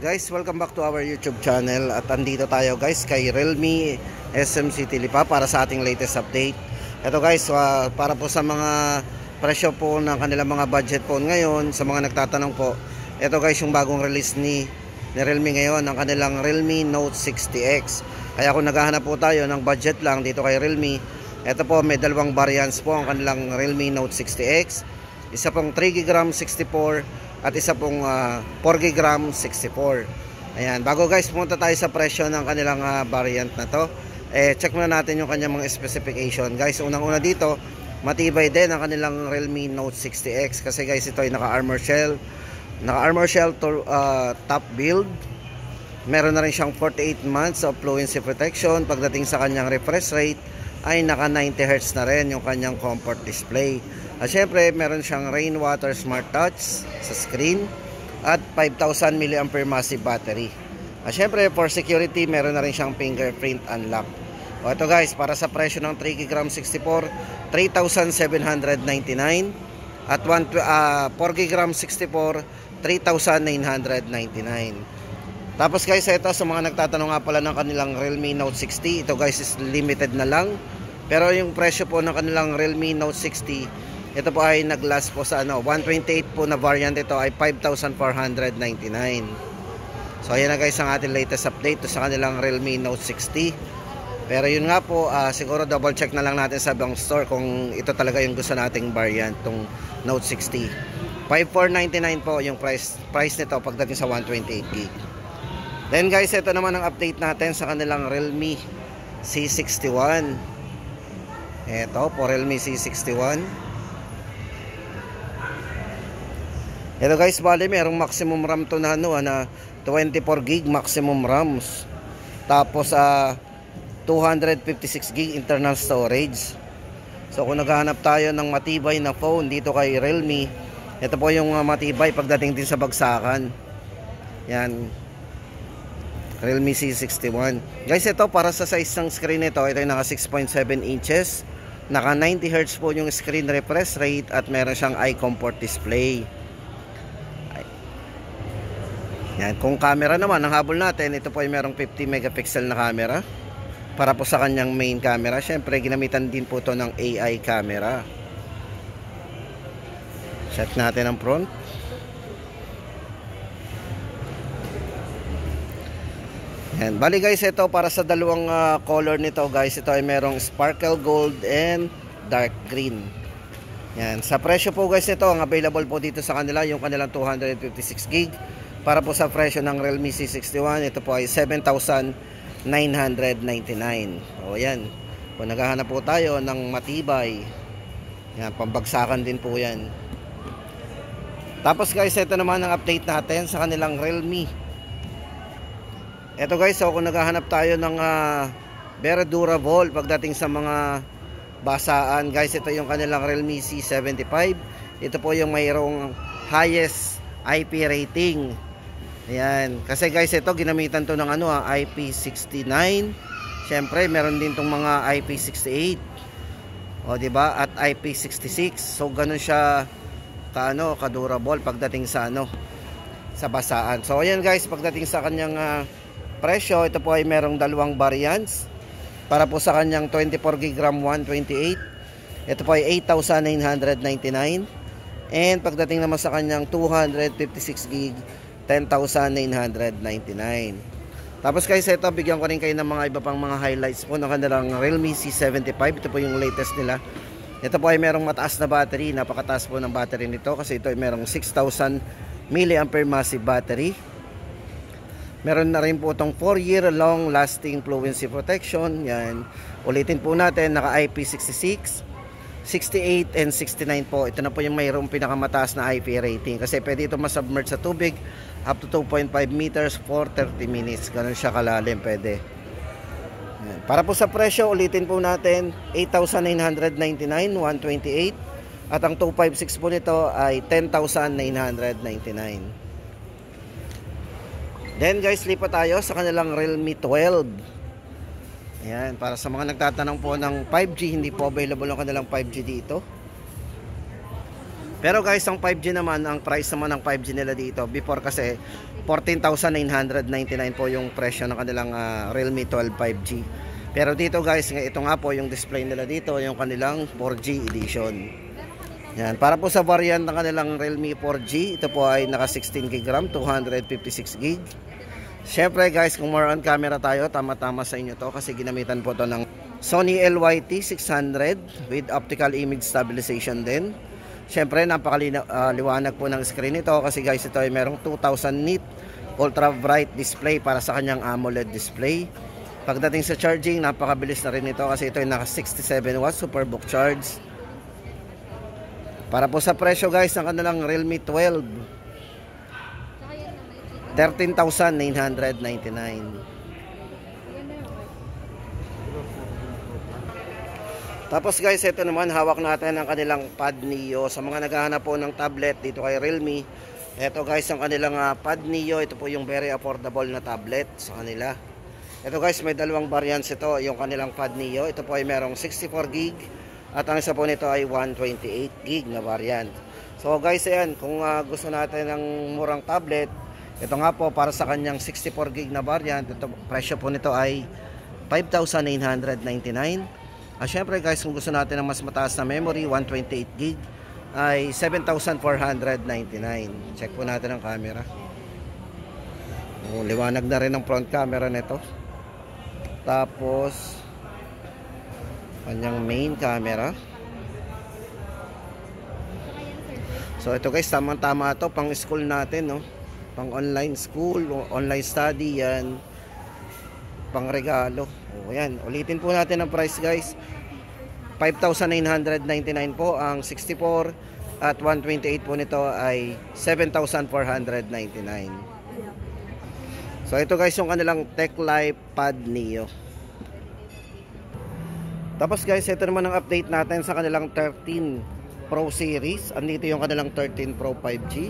Guys, welcome back to our YouTube channel. At andito tayo guys kay Realme SMC Tilipa para sa ating latest update. Ito guys, para po sa mga presyo po ng kanilang mga budget phone ngayon, sa mga nagtatanong po, ito guys yung bagong release ni Realme ngayon, ang kanilang Realme Note 60X. Kaya kung naghahanap po tayo ng budget lang dito kay Realme, ito po may dalawang variants po ang kanilang Realme Note 60X. Isa pong 3GB RAM 64 at isa pong 4GB RAM 64. Ayan, bago guys pumunta tayo sa presyo ng kanilang variant na to, check muna natin yung kanyang mga specification. Guys, unang-una dito, matibay din ang kanilang Realme Note 60X kasi guys ito ay naka-armor shell. Naka-armor shell top build. Meron na rin siyang 48 months of fluency protection. Pagdating sa kanyang refresh rate ay naka 90Hz na rin yung kanyang comfort display. At syempre, meron siyang rainwater smart touch sa screen at 5,000 mAh massive battery. At syempre, for security, meron na rin siyang fingerprint unlock. O ito guys, para sa presyo ng 3GB RAM 64, 3,799 at 4GB RAM 64, 3,999. Tapos guys, ito sa mga nagtatanong nga pala ng kanilang Realme Note 60, ito guys is limited na lang. Pero yung presyo po ng kanilang Realme Note 60, ito po ay nag-last po sa 128 po na variant, ito ay 5,499. So ayan na guys ang ating latest update sa kanilang Realme Note 60. Pero yun nga po, siguro double check na lang natin sa ibang store kung ito talaga yung gusto nating variant, tong Note 60. 5,499 po yung price nito pagdating sa 128GB. Then guys, ito naman ang update natin sa kanilang Realme C61. Ito po, Realme C61. Ito guys, bali merong maximum RAM to na na 24GB maximum RAMs. Tapos 256GB internal storage. So kung naghahanap tayo ng matibay na phone dito kay Realme, ito po yung matibay pagdating din sa bagsakan. Yan, Realme C61. Guys, ito para sa size ng screen nito, ito ay naka 6.7 inches. Naka 90Hz po yung screen refresh rate at meron siyang eye comfort display. Yan, kung camera naman, ang habol natin, ito po ay merong 50 megapixel na camera para po sa kanyang main camera. Syempre, ginamitan din po ito ng AI camera. Check natin ang front. Yan, bali guys, ito para sa dalawang color nito guys, ito ay merong sparkle gold and dark green. Yan, sa presyo po guys nito, ang available po dito sa kanila, yung kanilang 256GB. Para po sa presyo ng Realme C61, ito po ay 7,999. O yan, kung naghahanap po tayo ng matibay, yan, pambagsakan din po yan. Tapos guys, ito naman ang update natin sa kanilang Realme. Ito guys, so kung naghahanap tayo ng very durable pagdating sa mga basaan, guys, ito yung kanilang Realme C75. Ito po yung mayroong highest IP rating. Ayan, kasi guys ito ginamitan to ng IP69. Syempre meron din tong mga IP68. O di ba? At IP66. So ganun siya ka-durable pagdating sa sa basaan. So ayan guys, pagdating sa kanyang presyo, ito po ay merong dalawang variants. Para po sa kanyang 24GB RAM 128, ito po ay 8,999. And pagdating naman sa kanyang 256GB, 10,999. Tapos guys, ito bigyan ko rin kayo ng mga iba pang mga highlights po ng kanilang Realme C75. Ito po yung latest nila. Ito po ay merong mataas na battery. Napakataas po ng battery nito kasi ito ay merong 6,000 mAh massive battery. Meron na rin po itong 4-year long lasting fluency protection. Yan, ulitin po natin, naka IP66, 68 and 69 po. Ito na po yung mayroong pinakamataas na IP rating kasi pwede ito masubmerge sa tubig up to 2.5 meters for 30 minutes. Ganun siya kalalim, pwede. Yan. Para po sa presyo, ulitin po natin, 8,999, 128. At ang 256 po nito ay 10,999. Then guys, lipat tayo sa kanilang Realme 12. Ayan, para sa mga nagtatanong po ng 5G, hindi po available ang kanilang 5G dito. Pero guys, ang 5G naman, ang price naman ng 5G nila dito, before kasi 14,999 po yung presyo ng kanilang Realme 12 5G. Pero dito guys, ito nga po yung display nila dito, yung kanilang 4G edition. Yan, para po sa variant ng kanilang Realme 4G, ito po ay naka 16GB RAM, 256GB. Syempre guys, kung more on camera tayo, tama-tama sa inyo to kasi ginamitan po to ng Sony LYT600 with optical image stabilization din. Syempre, napakaliwanag po ng screen nito kasi guys, ito ay merong 2000 nit ultra bright display para sa kanyang AMOLED display. Pagdating sa charging, napakabilis na rin ito kasi ito ay naka 67 watts superbook charge. Para po sa presyo guys ng kanilang Realme 12, 13,999. Tapos guys, ito naman, hawak natin ang kanilang Pad Neo. Sa mga naghahanap po ng tablet dito kay Realme, ito guys ang kanilang Pad Neo. Ito po yung very affordable na tablet sa kanila. Ito guys, may dalawang variants ito, yung kanilang Pad Neo. Ito po ay merong 64GB at ang isa po nito ay 128GB na variant. So guys, ayan, kung gusto natin ng murang tablet, ito nga po para sa kanyang 64GB na variant, ito, presyo po nito ay 5,999. Syempre guys, kung gusto natin ng mas mataas na memory, 128GB, ay 7,499. Check po natin ang camera. Liwanag na rin ang front camera nito. Tapos kanyang main camera. So ito guys, tamang-tama ito pang school natin, no? Pang online school, online study yan, pang regalo. Yan, ulitin po natin ang price guys. 5,999 po ang 64 at 128 po nito ay 7,499. So ito guys yung kanilang TechLife Pad Neo. Tapos guys, ito naman ang update natin sa kanilang 13 Pro series. Andito yung kanilang 13 Pro 5G.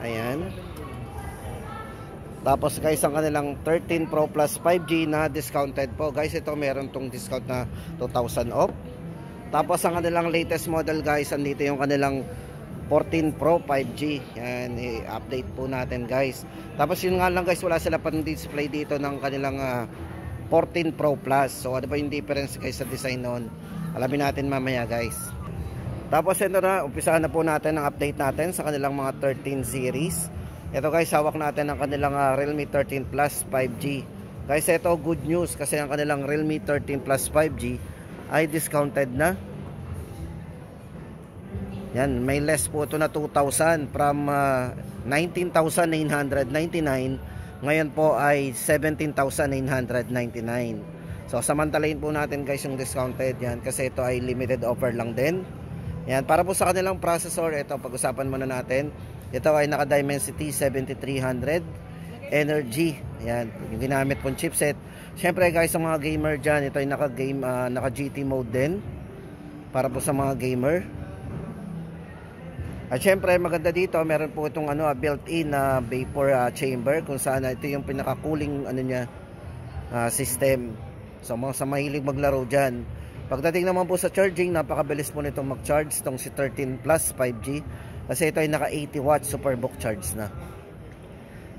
Ayan. Tapos guys, ang kanilang 13 Pro Plus 5G na discounted po. Guys, ito meron tong discount na 2,000 off. Tapos ang kanilang latest model guys, andito yung kanilang 14 Pro 5G. Yan, i-update po natin guys. Tapos yun nga lang guys, wala sila pang display dito ng kanilang 14 Pro Plus. So ano ba yung difference guys sa design noon? Alamin natin mamaya guys. Tapos ito na, umpisahan na po natin ang update natin sa kanilang mga 13 series. Ito guys, hawak natin ang kanilang Realme 13 Plus 5G. Guys, ito good news kasi ang kanilang Realme 13 Plus 5G ay discounted na. Yan, may less po ito na 2,000 from 19,999. Ngayon po ay 17,999. So samantalahin po natin guys yung discounted yan kasi ito ay limited offer lang din. Yan, para po sa kanilang processor, ito pag-usapan muna natin. Ito ay naka Dimensity 7300 Energy. Yan, yung ginamit pong chipset. Syempre guys, sa mga gamer dyan, ito ay naka GT mode din para po sa mga gamer. At syempre maganda dito, meron po itong built-in na vapor chamber kung saan ito yung pinaka-cooling system. So mga sa mahilig maglaro dyan. Pagdating naman po sa charging, napakabilis po nitong mag-charge itong si 13 Plus 5G kasi ito ay naka 80 watts superbook charge na.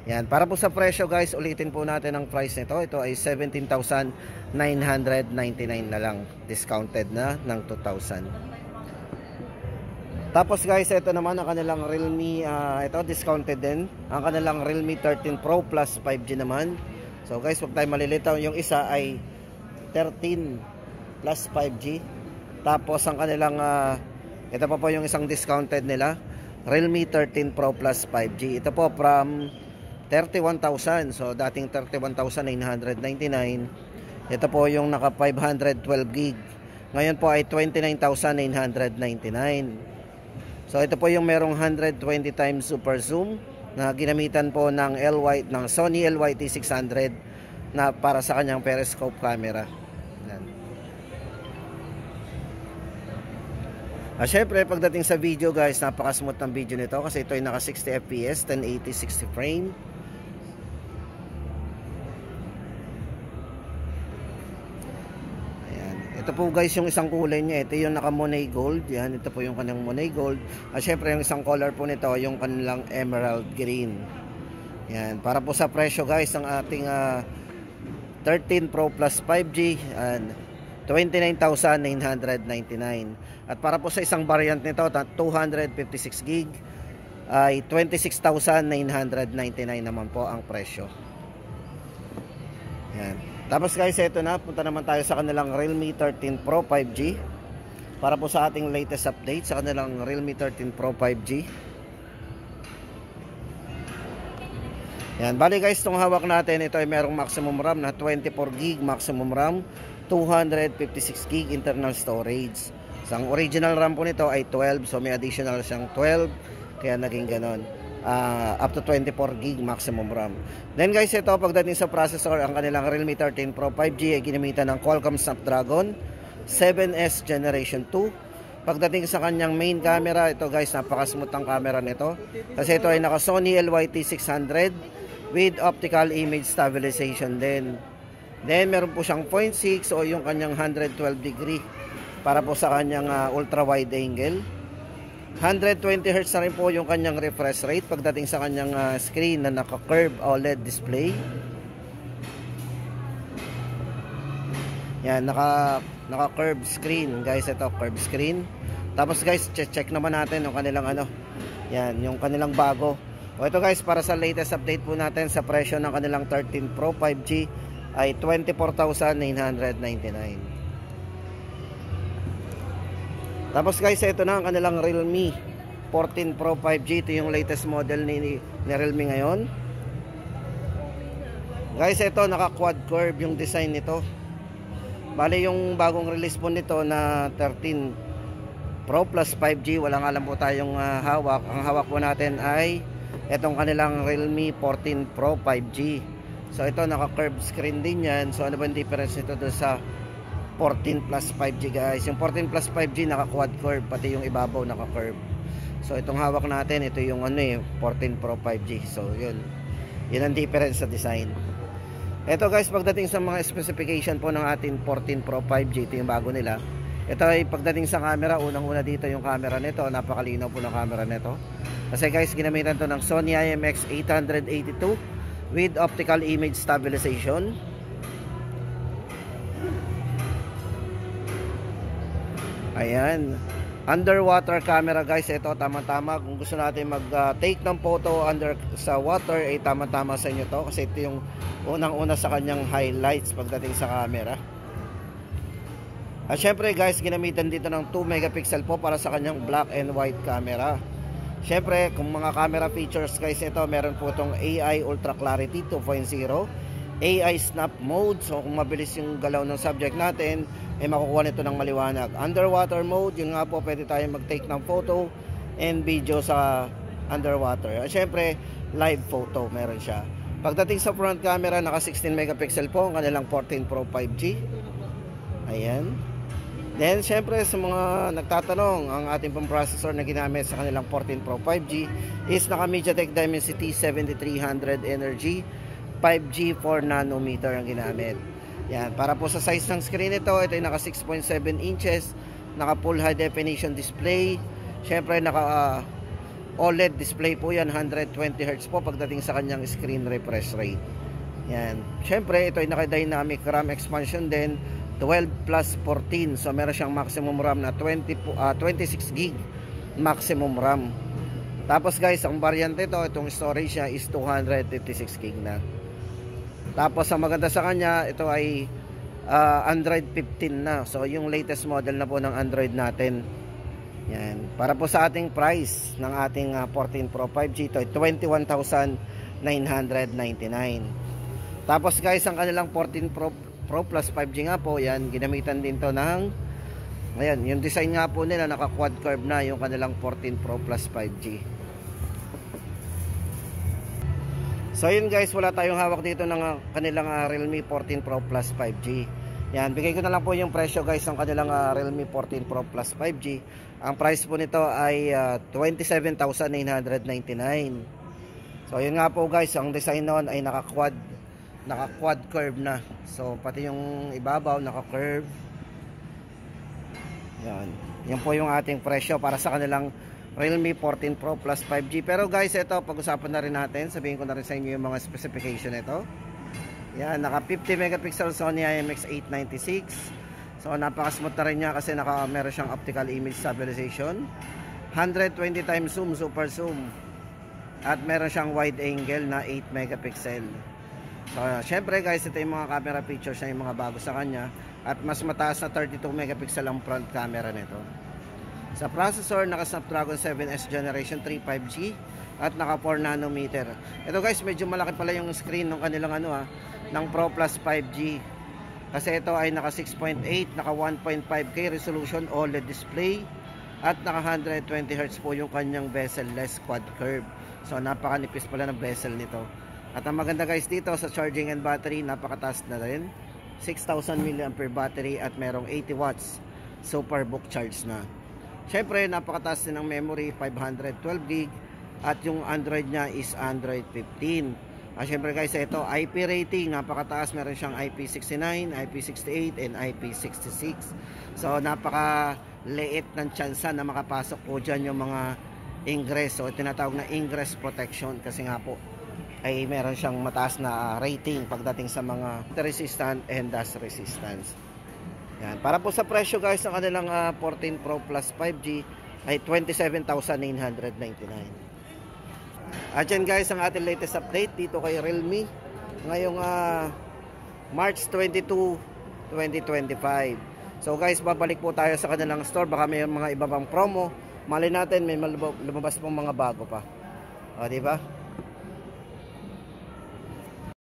Yan, para po sa presyo guys, ulitin po natin ang price nito. Ito ay 17,999 na lang, discounted na ng 2,000. Tapos guys, ito naman ang kanilang Realme, ito discounted din, ang kanilang Realme 13 Pro Plus 5G naman. So guys, huwag tayo malilitaw, yung isa ay 13 Plus 5G. Tapos ang kanilang ito pa po yung isang discounted nila, Realme 13 Pro Plus 5G. Ito po from 31,000. So dating 31,999. Ito po yung naka 512GB. Ngayon po ay 29,999. So ito po yung merong 120 times super zoom na ginamitan po ng Sony LYT600 na para sa kanyang periscope camera. Syempre pagdating sa video guys, napaka-smooth ng video nito kasi ito ay naka 60 fps, 1080 60 frame. Ayan. Ito ito po guys yung isang kulay niya. Ito yung naka Monet Gold. Yan, ito po yung kanyang Monet Gold. At syempre yung isang color po nito, yung kanilang Emerald Green. Yan, para po sa presyo guys ng ating 13 Pro Plus 5G and 29,999. At para po sa isang variant nito, 256 gig ay 26,999 naman po ang presyo. Yan. Tapos guys, ito na, punta naman tayo sa kanilang Realme 13 Pro 5G para po sa ating latest update sa kanilang Realme 13 Pro 5G. Yan, bali guys, itong hawak natin, ito ay merong maximum RAM na 24GB maximum RAM, 256GB internal storage. So, ang original RAM po nito ay 12, so may additional siyang 12, kaya naging ganon. Up to 24GB maximum RAM. Then guys, ito pagdating sa processor, ang kanilang Realme 13 Pro 5G ay ginamitan ng Qualcomm Snapdragon 7S Generation 2. Pagdating sa kanyang main camera, ito guys, napaka-smooth ang camera nito. Kasi ito ay naka Sony LYT600 with optical image stabilization din. Then meron po siyang 0.6 o yung kanyang 112 degree para po sa kanyang ultra wide angle. 120Hz na rin po yung kanyang refresh rate pagdating sa kanyang screen na naka-curve OLED display. Yan, naka-curve screen guys, ito curve screen. Tapos guys, check naman natin yung kanilang yan, yung kanilang bago. O ito guys, para sa latest update po natin sa presyo ng kanilang 13 Pro 5G ay 24,999. Tapos guys, ito na ang kanilang Realme 14 Pro 5G. Ito yung latest model ni Realme ngayon. Guys, ito naka quad curve yung design nito. Bali yung bagong release po nito na 13 Pro Plus 5G, wala nga lang po tayong hawak. Ang hawak po natin ay itong kanilang Realme 14 Pro 5G. So ito naka curve screen din yan. So ano ba yung difference nito doon sa 14 plus 5G guys? Yung 14 plus 5G naka quad curve, pati yung ibabaw naka curve. So itong hawak natin, ito yung 14 Pro 5G. So yun ang difference sa design. Ito guys, pagdating sa mga specification po ng ating 14 Pro 5G, ito yung bago nila. Ito ay pagdating sa camera, unang-una dito yung camera nito, napakalinaw po ng camera nito. Kasi guys, ginamitan to ng Sony IMX882 with optical image stabilization. Ayan, underwater camera guys. Ito tama-tama kung gusto natin mag-take ng photo under sa water, ay tama-tama sa inyo to, kasi ito yung unang-una sa kanyang highlights pagdating sa camera. At syempre guys, ginamitan dito ng 2 megapixel po para sa kanyang black and white camera. Syempre, kung mga camera features guys, ito meron po itong AI Ultra Clarity 2.0, AI Snap Mode, so kung mabilis yung galaw ng subject natin, ay makukuha nito ng maliwanag. Underwater mode, yun nga po, pwede tayo mag-take ng photo and video sa underwater. At syempre, live photo meron siya. Pagdating sa front camera, naka 16 megapixel po ang kanilang 14 Pro 5G. Ayan. Then syempre, sa mga nagtatanong, ang ating pang processor na ginamit sa kanilang 14 Pro 5G is naka MediaTek Dimensity 7300 Energy 5G 4 nanometer ang ginamit. Yan, para po sa size ng screen ito ay naka 6.7 inches, naka full high definition display. Syempre naka OLED display po yan, 120Hz po pagdating sa kanyang screen refresh rate. Yan. Syempre ito ay naka dynamic RAM expansion din, 12 plus 14. So meron siyang maximum RAM na 26GB maximum RAM. Tapos guys, ang variant ito, itong storage niya is 256GB na. Tapos ang maganda sa kanya, ito ay Android 15 na. So yung latest model na po ng Android natin. Yan. Para po sa ating price ng ating 14 Pro 5G, ito ay 21,999. Tapos guys, ang kanilang 14 Pro Plus 5G nga po, yan, ginamitan din to ng, ayan, yung design nga po nila, naka quad curve na yung kanilang 14 Pro Plus 5G. So yun guys, wala tayong hawak dito ng kanilang Realme 14 Pro Plus 5G. Yan, bigay ko na lang po yung presyo guys ng kanilang Realme 14 Pro Plus 5G. Ang price po nito ay 27,999. So yun nga po guys, ang design noon ay naka quad curve na. So pati yung ibabaw naka curve. Yan. Yan po yung ating presyo para sa kanilang Realme 14 Pro Plus 5G. Pero guys, ito pag-usapan na rin natin. Sabihin ko na rin sa inyo yung mga specification nito. Yan, naka 50 megapixel Sony IMX896. So napaka-smooth na rin niya kasi meron siyang optical image stabilization. 120 times zoom, super zoom. At meron siyang wide angle na 8 megapixel. So syempre guys, ito yung mga camera features na yung mga bago sa kanya. At mas mataas na 32 megapixel ang front camera nito. Sa processor, naka Snapdragon 7S Generation 3 5G at naka 4 nanometer. Ito guys, medyo malaki pala yung screen ng kanilang ng Pro Plus 5G. Kasi ito ay naka 6.8, naka 1.5K resolution OLED display at naka 120Hz po yung kanyang bezel-less quad curve. So napakanipis pala ng bezel nito. At ang maganda guys dito sa charging and battery, napakataas na rin. 6,000 mAh battery at merong 80 watts super book charge na. Syempre napakataas din ng memory, 512GB at yung Android niya is Android 15. Syempre guys, ito IP rating napakataas, meron siyang IP69, IP68 and IP66. So napaka-liit ng tsansa na makapasok po dyan yung mga ingress. So tinatawag na ingress protection kasi nga po ay meron siyang mataas na rating pagdating sa mga resistant and dust resistance. Yan. Para po sa presyo guys ng kanilang 14 Pro Plus 5G ay 27,999. At yan guys ang ating latest update dito kay Realme ngayong March 22, 2025. So guys, babalik po tayo sa kanilang store, baka may mga iba pang promo. Mali natin may lumabas pong mga bago pa. O, di ba?